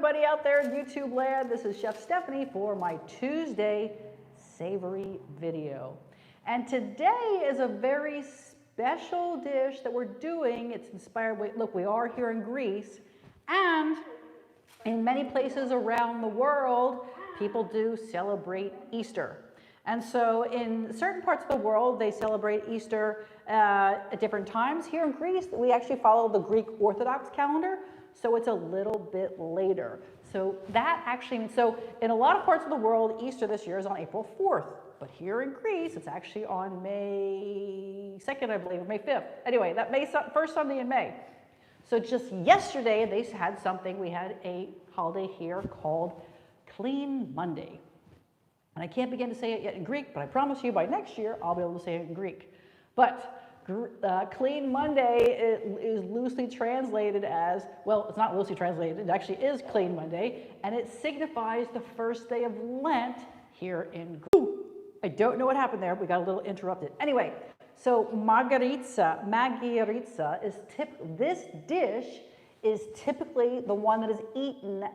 everybody out there in YouTube land. This is Chef Stephanie for my Tuesday savory video. And today is a very special dish that we're doing. It's inspired, look, we are here in Greece, and in many places around the world, people do celebrate Easter. And so in certain parts of the world, they celebrate Easter at different times. Here in Greece, we actually follow the Greek Orthodox calendar, so it's a little bit later. So that actually means, so in a lot of parts of the world, Easter this year is on April 4th. But here in Greece, it's actually on May 2nd, I believe, or May 5th. Anyway, that first Sunday in May. So just yesterday, they had something, we had a holiday here called Clean Monday. And I can't begin to say it yet in Greek, but I promise you by next year, I'll be able to say it in Greek. But Clean Monday is loosely translated as, well, it's not loosely translated, it actually is Clean Monday, and it signifies the first day of Lent here in Greece. I don't know what happened there, we got a little interrupted. Anyway, so Mageiritsa is this dish is typically the one that is eaten,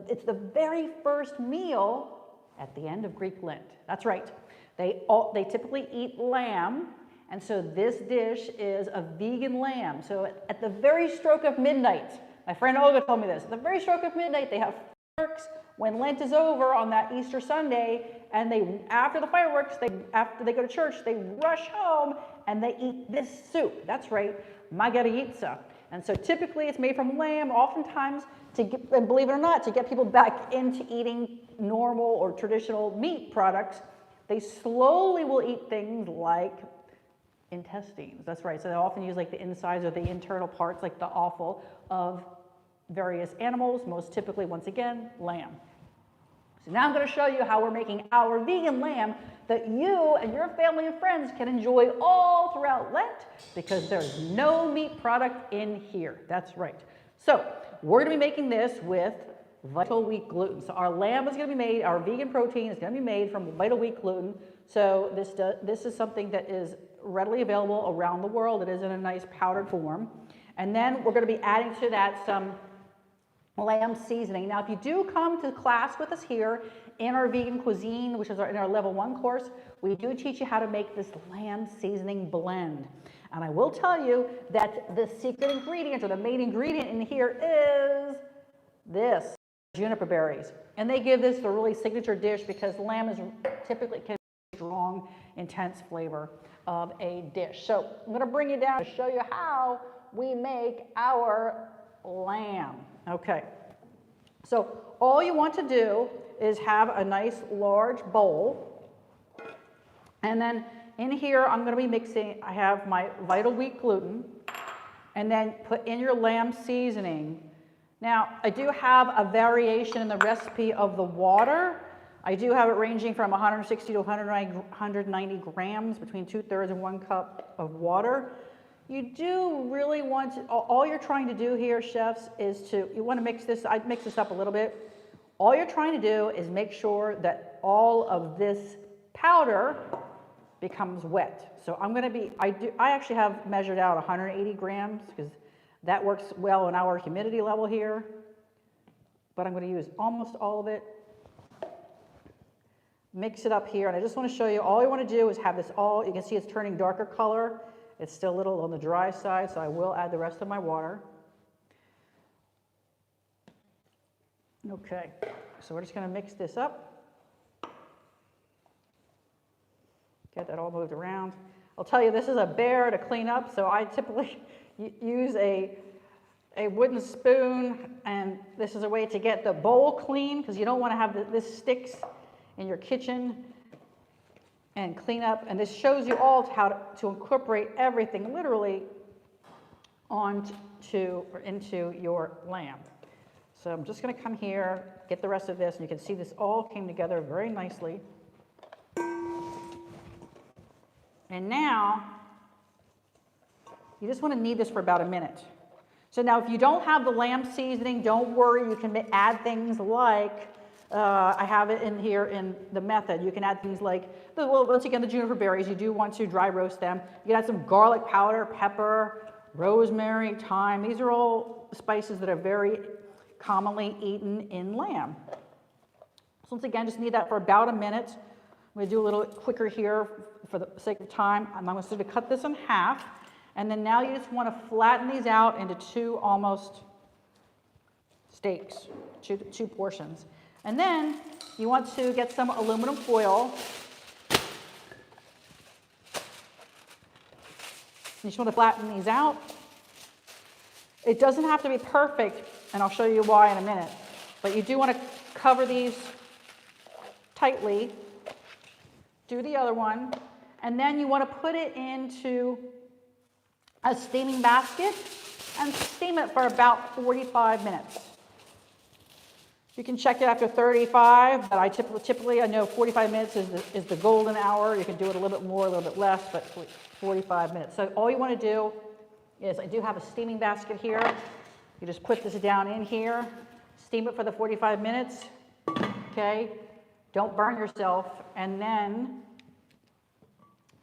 it's the very first meal at the end of Greek Lent. That's right. They typically eat lamb, and so this dish is a vegan lamb. So at the very stroke of midnight, my friend Olga told me this, at the very stroke of midnight, they have fireworks when Lent is over on that Easter Sunday, and after the fireworks, after they go to church, they rush home and they eat this soup. That's right, Margareitsa. And so typically it's made from lamb, oftentimes, and believe it or not, to get people back into eating normal or traditional meat products, they slowly will eat things like intestines. That's right. So they often use like the insides or the internal parts, like the offal of various animals, most typically, once again, lamb. So now I'm going to show you how we're making our vegan lamb that you and your family and friends can enjoy all throughout Lent, because there's no meat product in here. That's right. So we're going to be making this with vital wheat gluten. So our lamb is going to be made, our vegan protein is going to be made from vital wheat gluten. So this is something that is readily available around the world. It is in a nice powdered form. And then we're going to be adding to that some lamb seasoning. Now, if you do come to class with us here in our vegan cuisine, which is in our level 1 course, we do teach you how to make this lamb seasoning blend. And I will tell you that the secret ingredient, or the main ingredient in here, is this, juniper berries. And they give this the really signature dish because lamb is typically can be a strong, intense flavor of a dish. So I'm going to bring you down to show you how we make our lamb. Okay, so all you want to do is have a nice large bowl, and then in here I'm going to be mixing, I have my vital wheat gluten, and then put in your lamb seasoning. Now, I do have a variation in the recipe of the water. I do have it ranging from 160 to 190 grams, between 2/3 and 1 cup of water. You do really want to, all you're trying to do here, chefs, is you want to mix this, I'd mix this up a little bit. All you're trying to do is make sure that all of this powder becomes wet. So I'm going to be, I actually have measured out 180 grams because that works well in our humidity level here. But I'm going to use almost all of it. Mix it up here, and I just want to show you, all you want to do is have this all, you can see it's turning darker color. It's still a little on the dry side, so I will add the rest of my water. Okay, so we're just going to mix this up. Get that all moved around. I'll tell you, this is a bear to clean up, so I typically use a wooden spoon, and this is a way to get the bowl clean, because you don't want to have this sticks in your kitchen and clean up. And this shows you all how to incorporate everything literally onto or into your lamb. So I'm just going to come here, get the rest of this, and you can see this all came together very nicely. And now you just want to knead this for about a minute. So now if you don't have the lamb seasoning, don't worry, you can add things like I have it in here in the method. You can add things like, well, once again, the juniper berries. You do want to dry roast them. You can add some garlic powder, pepper, rosemary, thyme. These are all spices that are very commonly eaten in lamb. So once again, just need that for about a minute. I'm going to do a little quicker here for the sake of time. I'm going to cut this in half. And then now you just want to flatten these out into two almost steaks, two portions. And then you want to get some aluminum foil. You just want to flatten these out. It doesn't have to be perfect, and I'll show you why in a minute. But you do want to cover these tightly. Do the other one. And then you want to put it into a steaming basket and steam it for about 45 minutes. You can check it after 35, but I typically I know 45 minutes is the golden hour. You can do it a little bit more, a little bit less, but 45 minutes. So all you want to do is, I do have a steaming basket here. You just put this down in here, steam it for the 45 minutes, okay? Don't burn yourself, and then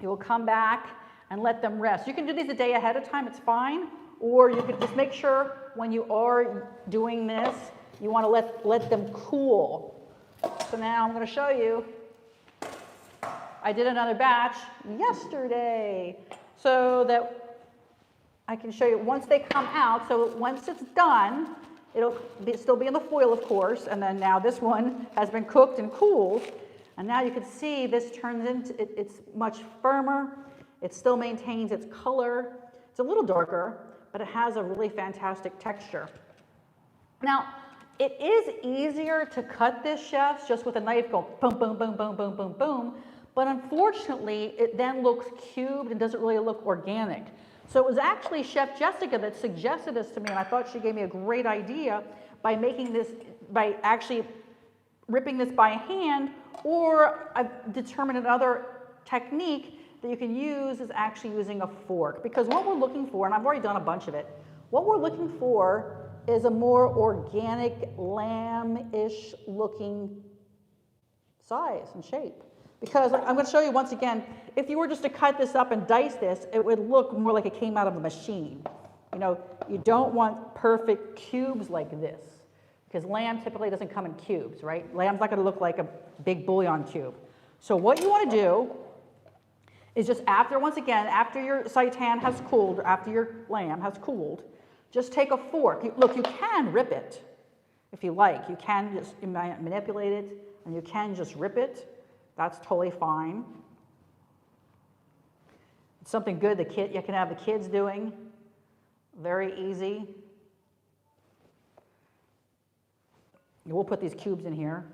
you will come back and let them rest. You can do these a day ahead of time, it's fine, or you could just make sure when you are doing this, you want to let them cool. So now I'm going to show you. I did another batch yesterday so that I can show you once they come out. So once it's done, it'll still be in the foil, of course, and then now this one has been cooked and cooled. And now you can see this turns into, it's much firmer. It still maintains its color. It's a little darker, but it has a really fantastic texture. Now, it is easier to cut this, chefs, just with a knife going boom, boom, boom, boom, boom, boom, boom. But unfortunately, it then looks cubed and doesn't really look organic. So it was actually Chef Jessica that suggested this to me, and I thought she gave me a great idea by making this, by actually ripping this by hand, or I've determined another technique that you can use is actually using a fork. Because what we're looking for, and I've already done a bunch of it, what we're looking for is a more organic, lamb-ish looking size and shape. Because I'm going to show you once again, if you were just to cut this up and dice this, it would look more like it came out of a machine. You know, you don't want perfect cubes like this, because lamb typically doesn't come in cubes, right? Lamb's not going to look like a big bouillon cube. So what you want to do is just after, once again, after your seitan has cooled, or after your lamb has cooled, just take a fork. Look, you can rip it if you like. You can just manipulate it, and you can just rip it. That's totally fine. It's something good you can have the kids doing. Very easy. We'll put these cubes in here.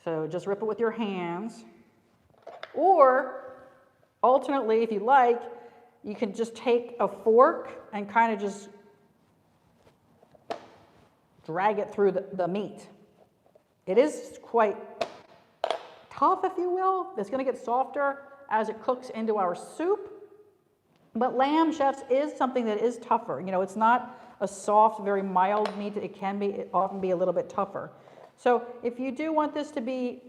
So just rip it with your hands. Or, alternately, if you like, you can just take a fork and kind of just drag it through the meat. It is quite tough, if you will. It's going to get softer as it cooks into our soup. But lamb, chefs, is something that is tougher. You know, it's not a soft, very mild meat. It can often be a little bit tougher. So if you do want this to be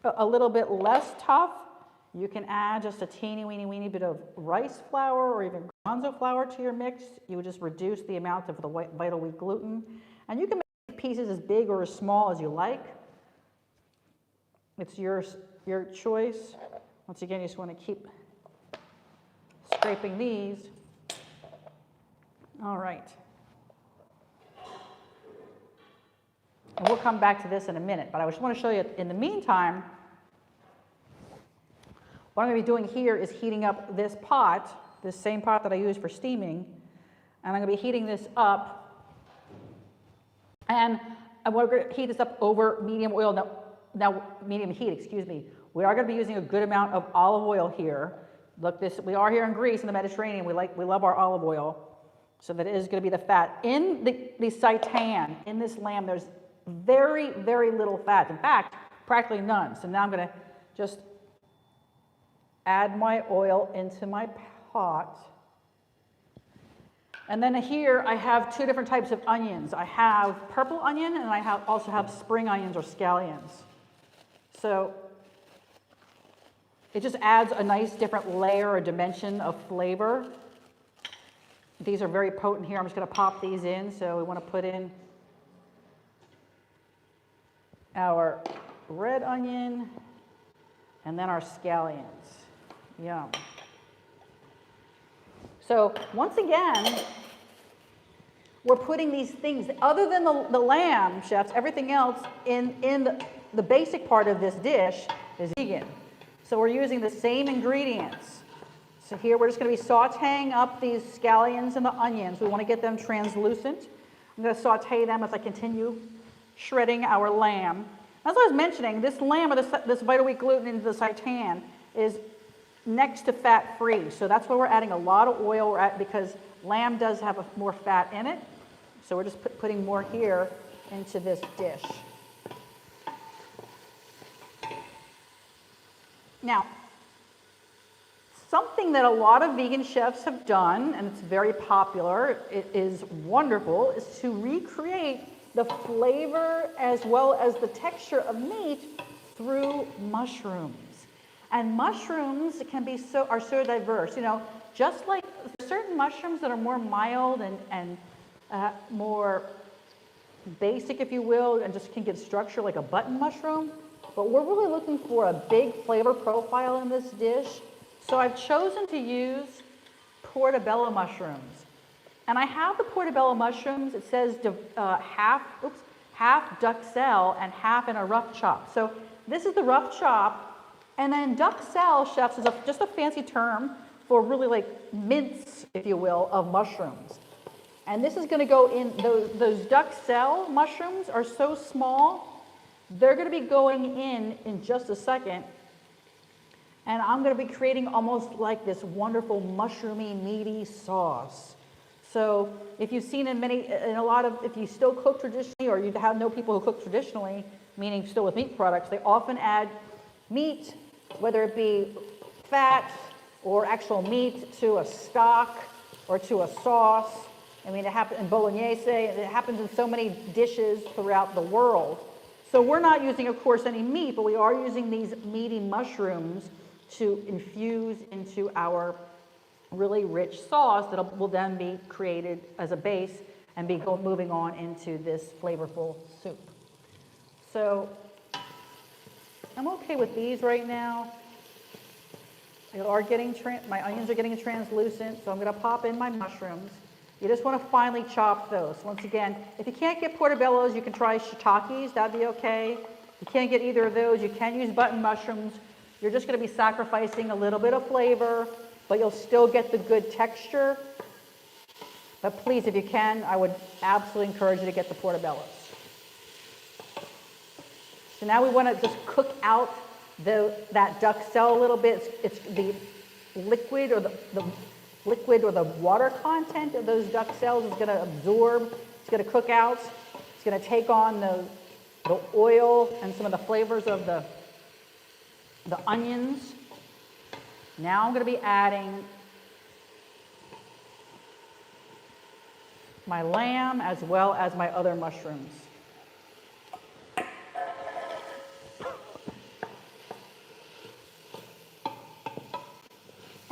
a little bit less tough, you can add just a teeny weeny bit of rice flour or even garbanzo flour to your mix. You would just reduce the amount of the vital wheat gluten. And you can make pieces as big or as small as you like. It's your choice. Once again, you just want to keep scraping these. All right. And we'll come back to this in a minute, but I just want to show you in the meantime, what I'm going to be doing here is heating up this pot, this same pot that I use for steaming, and I'm going to be heating this up, and we're going to heat this up over medium oil, now medium heat, excuse me. We are going to be using a good amount of olive oil here. Look, we are here in Greece in the Mediterranean. We love our olive oil, so that it is going to be the fat. In the seitan, in this lamb, there's very, very little fat. In fact, practically none. So now I'm going to just add my oil into my pot. And then here I have two different types of onions. I have purple onion, and I also have spring onions or scallions. So it just adds a nice different layer or dimension of flavor. These are very potent here. I'm just going to pop these in. So we want to put in our red onion, and then our scallions. Yum. So once again, we're putting these things, other than the lamb, chefs, everything else in the basic part of this dish is vegan. So we're using the same ingredients. So here we're just going to be sauteing up these scallions and the onions. We want to get them translucent. I'm going to saute them as I continue shredding our lamb. As I was mentioning, this lamb, or this Vital Wheat gluten into the seitan, is next to fat-free. So that's why we're adding a lot of oil because lamb does have more fat in it. So we're just putting more here into this dish. Now, something that a lot of vegan chefs have done, and it's very popular, it is wonderful, is to recreate the flavor as well as the texture of meat through mushrooms. And mushrooms are so diverse. You know, just like certain mushrooms that are more mild and more basic, if you will, and just can get structure like a button mushroom. But we're really looking for a big flavor profile in this dish. So I've chosen to use portobello mushrooms. And I have the portobello mushrooms, it says half duxelle and half in a rough chop. So this is the rough chop. And then duxelle, chefs, is just a fancy term for really like mince, if you will, of mushrooms. And this is going to go in, those duxelle mushrooms are so small, they're going to be going in just a second. And I'm going to be creating almost like this wonderful mushroomy, meaty sauce. So if you've seen if you still cook traditionally, or you know people who cook traditionally, meaning still with meat products, they often add meat, whether it be fat or actual meat, to a stock or to a sauce. I mean, it happens in bolognese, it happens in so many dishes throughout the world. So we're not using, of course, any meat, but we are using these meaty mushrooms to infuse into our really rich sauce that will then be created as a base and be moving on into this flavorful soup. So I'm okay with these right now. They are getting my onions are getting translucent, so I'm going to pop in my mushrooms. You just want to finely chop those. Once again, if you can't get portobellos, you can try shiitakes. That'd be okay. If you can't get either of those, you can use button mushrooms. You're just going to be sacrificing a little bit of flavor, but you'll still get the good texture. But please, if you can, I would absolutely encourage you to get the portobellos. So now we want to just cook out that duxelle a little bit. It's the liquid or the liquid or the water content of those duxelles is going to absorb. It's going to cook out. It's going to take on the oil and some of the flavors of the onions. Now I'm going to be adding my lamb as well as my other mushrooms.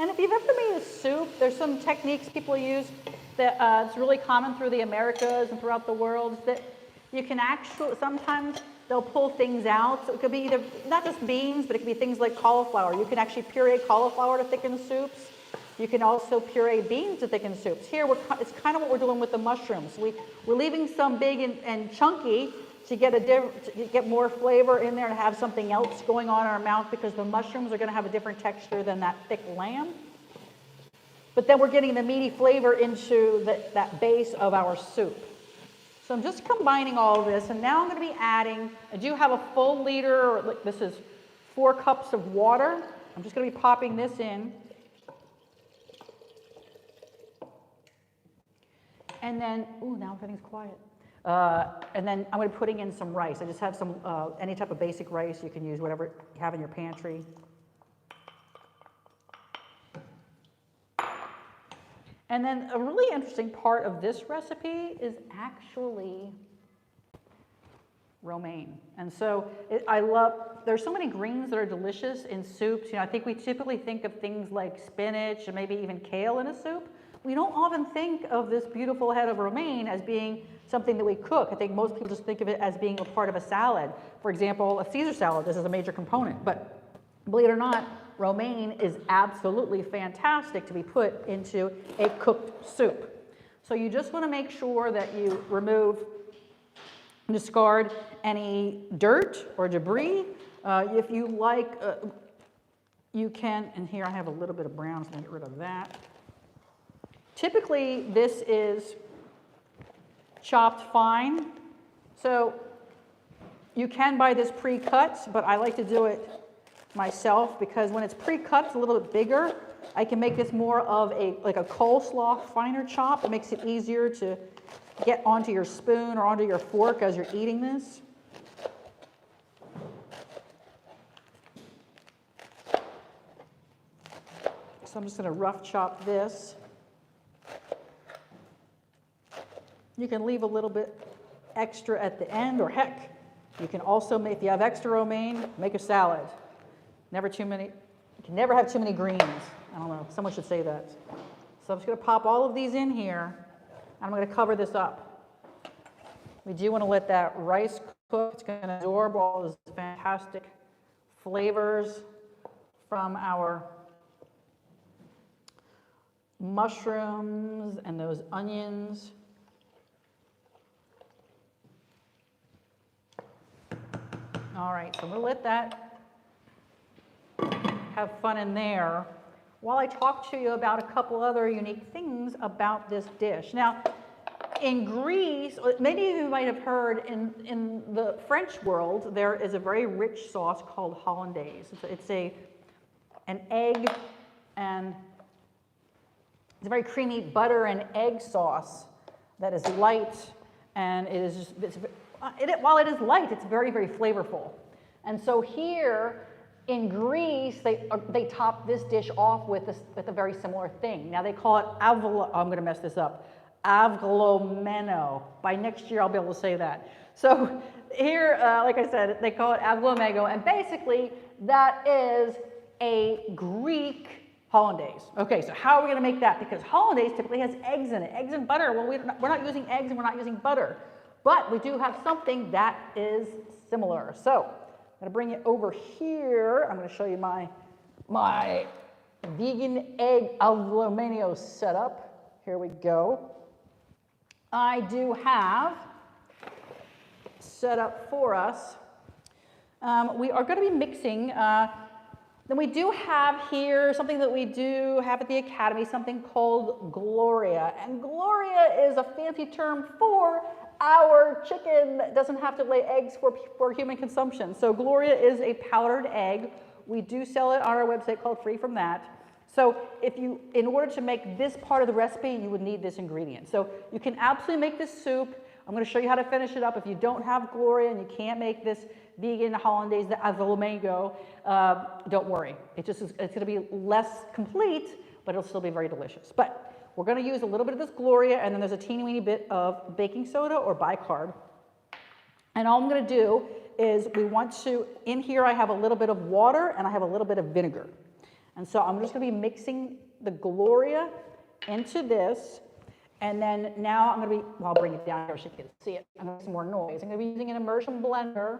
And if you've ever made a soup, there's some techniques people use that it's really common through the Americas and throughout the world, that you can actually, sometimes they'll pull things out. So it could be either, not just beans, but it could be things like cauliflower. You can actually puree cauliflower to thicken soups. You can also puree beans to thicken soups. Here, it's kind of what we're doing with the mushrooms. We're leaving some big and chunky to get more flavor in there and have something else going on in our mouth, because the mushrooms are going to have a different texture than that thick lamb. But then we're getting the meaty flavor into that base of our soup. So I'm just combining all of this, and now I'm going to be adding, I do have a full liter, or this is 4 cups of water. I'm just going to be popping this in. And then, now everything's quiet. And then I'm going to be putting in some rice. I just have some, any type of basic rice. You can use whatever you have in your pantry. And then a really interesting part of this recipe is actually romaine. And so there's so many greens that are delicious in soups. You know, I think we typically think of things like spinach and maybe even kale in a soup. We don't often think of this beautiful head of romaine as being something that we cook. I think most people just think of it as being a part of a salad. For example, a Caesar salad, this is a major component, but believe it or not, romaine is absolutely fantastic to be put into a cooked soup. So you just want to make sure that you remove, discard any dirt or debris. If you like, you can, and here I have a little bit of brown, so I'm going to get rid of that. Typically, this is chopped fine. So you can buy this pre-cut, but I like to do it myself because when it's pre-cut, it's a little bit bigger. I can make this more of like a coleslaw finer chop. It makes it easier to get onto your spoon or onto your fork as you're eating this. So I'm just going to rough chop this. You can leave a little bit extra at the end, or heck, you can also make, if you have extra romaine, make a salad. Never too many, you can never have too many greens. I don't know, someone should say that. So I'm just going to pop all of these in here, and I'm going to cover this up. We do want to let that rice cook. It's going to absorb all those fantastic flavors from our mushrooms and those onions. All right, so I'm going to let that have fun in there while I talk to you about a couple other unique things about this dish. Now, in Greece, many of you might have heard in the French world, there is a very rich sauce called hollandaise. It's an egg, and it's a very creamy butter and egg sauce that is light, and it is just, while it is light, it's very, very flavorful. And so here in Greece, they top this dish off with a very similar thing. Now they call it I'm going to mess this up, Avgolemono. By next year, I'll be able to say that. So here, like I said, they call it Avgolemono, and basically that is a Greek hollandaise. Okay, so how are we going to make that? Because hollandaise typically has eggs in it, eggs and butter. Well, we're not using eggs and we're not using butter. But we do have something that is similar. So I'm going to bring it over here. I'm going to show you my vegan egg Avgolemono setup. Here we go. I do have set up for us. We are going to be mixing. Then we do have here something that we do have at the Academy, something called Gloria. And Gloria is a fancy term for our chicken that doesn't have to lay eggs for human consumption. So Gloria is a powdered egg. We do sell it on our website called Free From That. So in order to make this part of the recipe, you would need this ingredient. So you can absolutely make this soup. I'm going to show you how to finish it up. If you don't have Gloria and you can't make this vegan hollandaise, the Avgolemono, don't worry. It's going to be less complete, but it'll still be very delicious. But we're going to use a little bit of this Gloria, and then there's a teeny weeny bit of baking soda or bicarb. And all I'm going to do is in here I have a little bit of water and I have a little bit of vinegar. And so I'm just going to be mixing the Gloria into this. And then now I'm going to I'll bring it down here so you can see it. I'm going to make some more noise. I'm going to be using an immersion blender.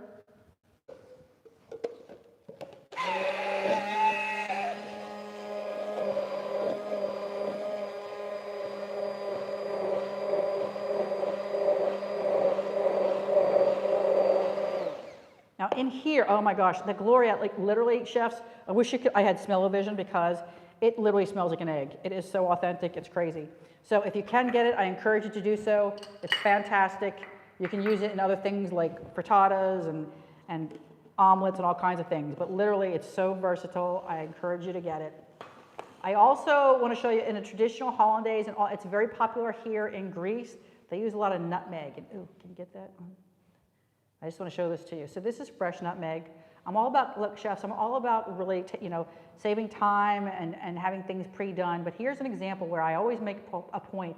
Now in here, oh my gosh, the Gloria, like literally, chefs, I wish I had smell-o-vision because it literally smells like an egg. It is so authentic, it's crazy. So if you can get it, I encourage you to do so. It's fantastic. You can use it in other things like frittatas and omelets and all kinds of things, but literally it's so versatile. I encourage you to get it. I also want to show you in a traditional hollandaise, and it's very popular here in Greece. They use a lot of nutmeg. And, ooh, can you get that? I just want to show this to you. So this is fresh nutmeg. I'm all about, look, chefs, I'm all about really, saving time and having things pre-done. But here's an example where I always make a point.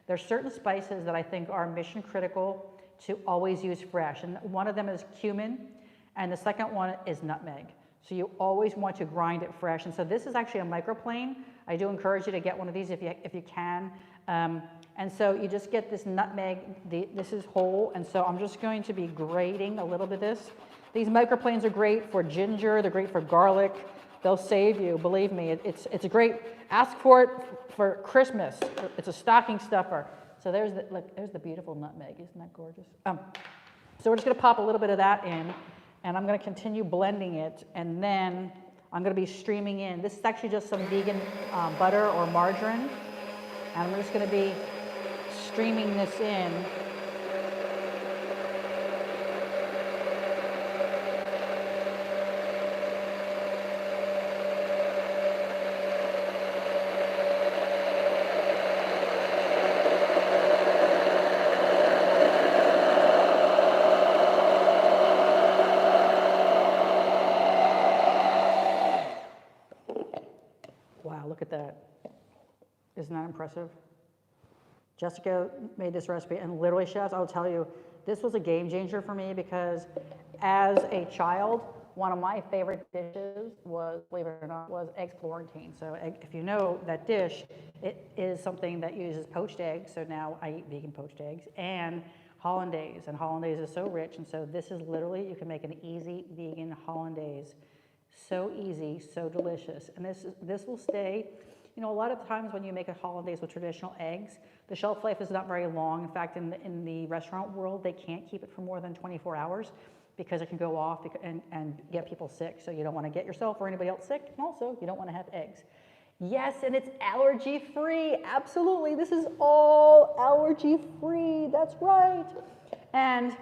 There's certain spices that I think are mission critical to always use fresh. And one of them is cumin, and the second one is nutmeg. So you always want to grind it fresh. And so this is actually a microplane. I do encourage you to get one of these if you can. And And so you just get this nutmeg, this is whole, and so I'm just going to be grating a little bit of this. These microplanes are great for ginger, they're great for garlic. They'll save you, believe me. It's a great, ask for it for Christmas. It's a stocking stuffer. So there's the beautiful nutmeg, isn't that gorgeous? So we're just gonna pop a little bit of that in, and I'm gonna continue blending it, and then I'm gonna be streaming in. This is actually just some vegan butter or margarine, and I'm just gonna be streaming this in. Wow, look at that. Isn't that impressive? Jessica made this recipe, and literally, chefs, I'll tell you, this was a game changer for me because as a child, one of my favorite dishes was, believe it or not, was eggs Florentine. So if you know that dish, it is something that uses poached eggs. So now I eat vegan poached eggs and hollandaise, and hollandaise is so rich. And so this is literally, you can make an easy vegan hollandaise. So easy, so delicious. And this will stay, you know, a lot of times when you make a hollandaise with traditional eggs, the shelf life is not very long. In fact, in the restaurant world, they can't keep it for more than 24 hours because it can go off and get people sick. So you don't want to get yourself or anybody else sick. And also, you don't want to have eggs. Yes, and it's allergy-free. Absolutely, this is all allergy-free. That's right. And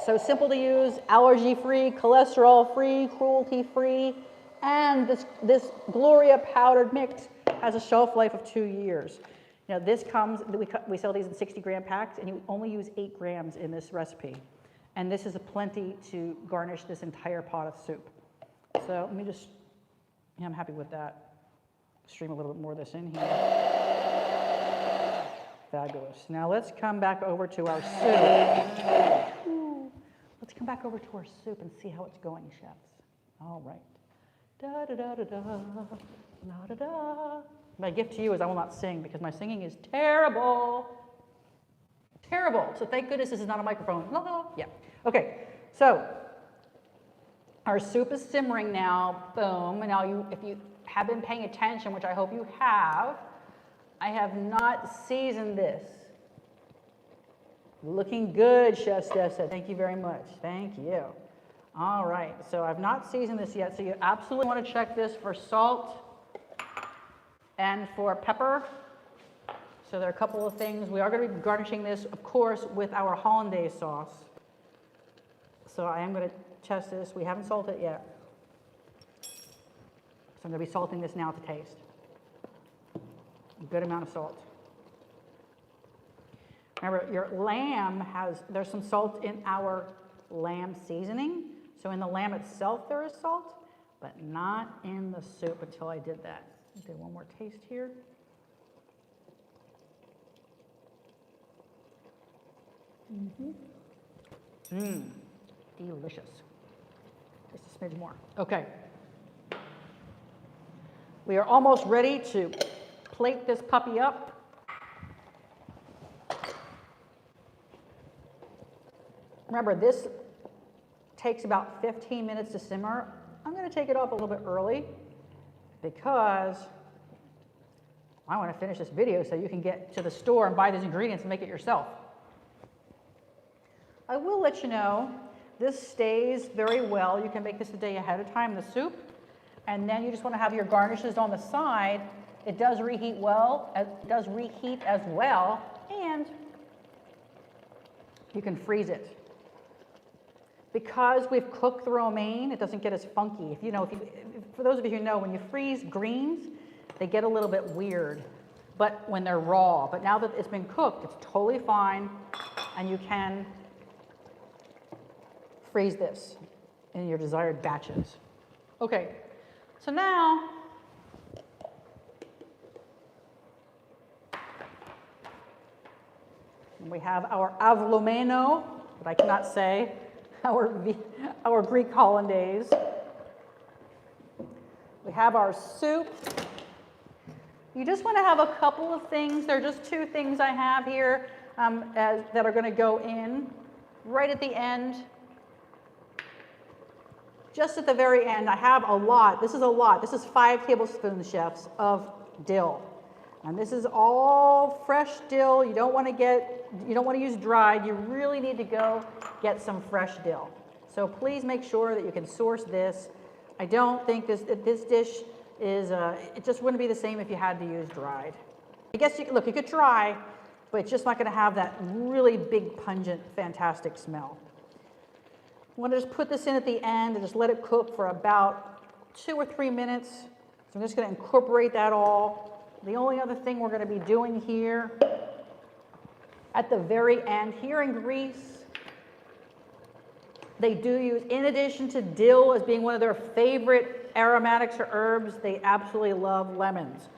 so simple to use, allergy-free, cholesterol-free, cruelty-free, and this Gloria powdered mix has a shelf life of 2 years. You know, this comes, we sell these in 60-gram packs, and you only use 8 grams in this recipe. And this is a plenty to garnish this entire pot of soup. So let me just, yeah, I'm happy with that. Stream a little bit more of this in here. Fabulous. Now let's come back over to our soup. Ooh. Let's come back over to our soup and see how it's going, chefs. All right. Da da da da da, la da da. My gift to you is I will not sing because my singing is terrible. Terrible. So thank goodness this is not a microphone. La, la. Yeah. Okay. So our soup is simmering now. Boom. And now if you have been paying attention, which I hope you have, I have not seasoned this. Looking good, Chef Steph said. Thank you very much. Thank you. All right, so I've not seasoned this yet, so you absolutely want to check this for salt and for pepper. So there are a couple of things. We are going to be garnishing this, of course, with our hollandaise sauce. So I am going to test this. We haven't salted it yet. So I'm going to be salting this now to taste. A good amount of salt. Remember, your lamb there's some salt in our lamb seasoning. So in the lamb itself there is salt, but not in the soup until I did that. Do one more taste here. Delicious. Just a smidge more. Okay. We are almost ready to plate this puppy up. Remember, this takes about 15 minutes to simmer. I'm going to take it off a little bit early because I want to finish this video so you can get to the store and buy these ingredients and make it yourself. I will let you know, this stays very well. You can make this a day ahead of time, the soup, and then you just want to have your garnishes on the side. It does reheat well, it does reheat as well, and you can freeze it. Because we've cooked the romaine, it doesn't get as funky. For those of you who know, when you freeze greens, they get a little bit weird, but when they're raw. But now that it's been cooked, it's totally fine, and you can freeze this in your desired batches. Okay, so now we have our Avgolemono, that I cannot say, our Greek hollandaise. We have our soup. You just want to have a couple of things. There are just two things I have here that are going to go in right at the end. Just at the very end, I have a lot. This is a lot. This is 5 tablespoons, chefs, of dill. And this is all fresh dill. You don't want to use dried. You really need to go get some fresh dill. So please make sure that you can source this. I don't think this dish is, it just wouldn't be the same if you had to use dried. I guess you could try, but it's just not going to have that really big, pungent, fantastic smell. I want to just put this in at the end and just let it cook for about 2 or 3 minutes. So I'm just going to incorporate that all. The only other thing we're going to be doing here at the very end, here in Greece, they do use, in addition to dill as being one of their favorite aromatics or herbs, they absolutely love lemons.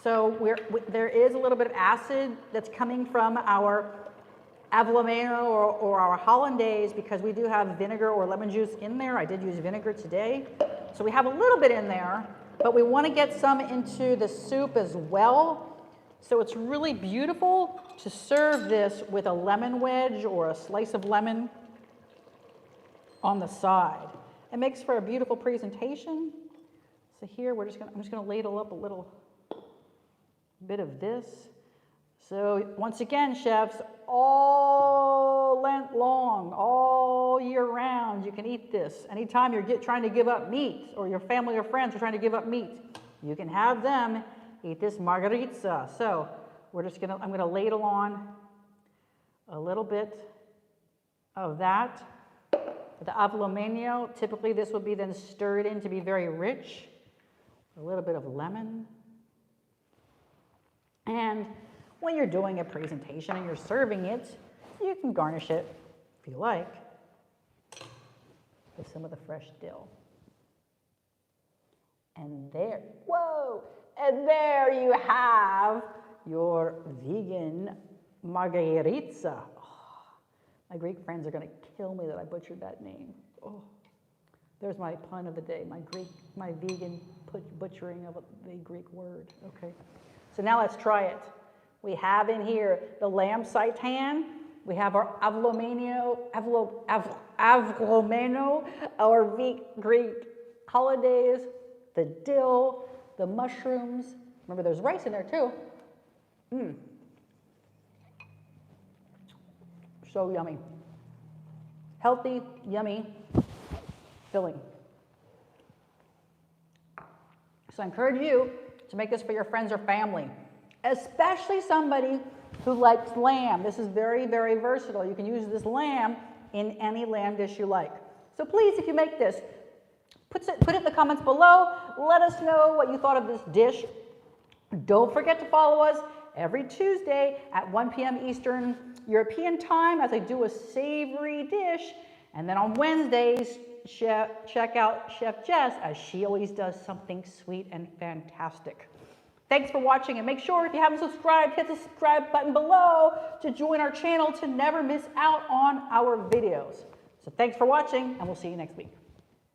So there is a little bit of acid that's coming from our Avgolemono or our hollandaise, because we do have vinegar or lemon juice in there. I did use vinegar today. So we have a little bit in there, but we want to get some into the soup as well. So it's really beautiful to serve this with a lemon wedge or a slice of lemon on the side. It makes for a beautiful presentation. So here I'm just going to ladle up a little bit of this. So once again, chefs, all Lent long, all year round, you can eat this. Anytime you're trying to give up meat, or your family or friends are trying to give up meat, you can have them eat this Margareitsa. So I'm gonna ladle on a little bit of that. The Avgolemono, typically this would be then stirred in to be very rich. A little bit of lemon. And when you're doing a presentation and you're serving it, you can garnish it, if you like, with some of the fresh dill. And there, whoa, and there you have your vegan Mageiritsa. Oh, my Greek friends are going to kill me that I butchered that name. Oh, there's my pun of the day, my vegan butchering of the Greek word. Okay, so now let's try it. We have in here the lamb seitan. We have our Avgolemono, our Greek hollandaise, the dill, the mushrooms. Remember, there's rice in there too. So yummy. Healthy, yummy, filling. So I encourage you to make this for your friends or family, especially somebody who likes lamb. This is very, very versatile. You can use this lamb in any lamb dish you like. So please, if you make this, put it in the comments below. Let us know what you thought of this dish. Don't forget to follow us every Tuesday at 1 p.m. Eastern European time as I do a savory dish. And then on Wednesdays, check out Chef Jess as she always does something sweet and fantastic. Thanks for watching, and make sure if you haven't subscribed, hit the subscribe button below to join our channel to never miss out on our videos. So thanks for watching, and we'll see you next week.